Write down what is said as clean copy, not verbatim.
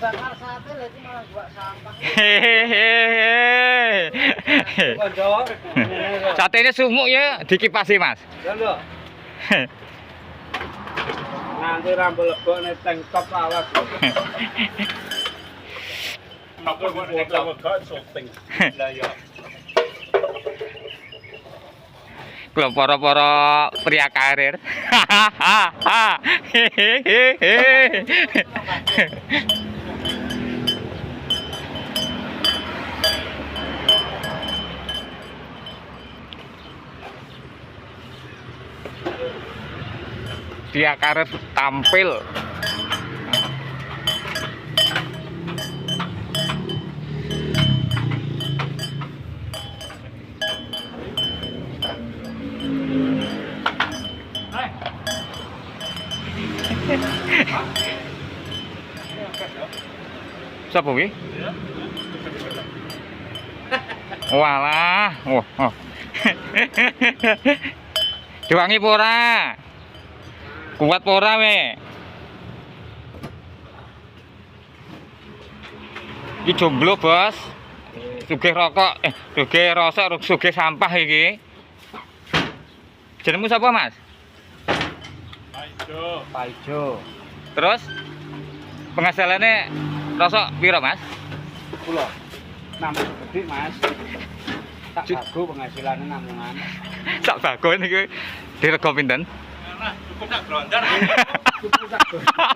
bakar sate lagi malah buat sampah. Hehehe. Satenya sumuk ya dikipasi, Mas. Ya lho. Nanti rambut legone tank top awas. Apa kok nek legok syuting. Lah ya. Kalau para pria karir. Hehehe. Pria karir tampil. Siapa wi? Walah, oh. Diwangi pora. Kuat pora we. Iki jomblo, Bos. Sugih rokok, sugih rosok, sugih sampah iki. Jenengmu sapa, Mas? Paijo. Terus penghasilane rosok piro, Mas? 10. Namun gede, Mas. Tak jago penghasilannya namungan. Sak bagon iki dirego pinten? Nah, cukup tak grondar. Cukup tak grondar.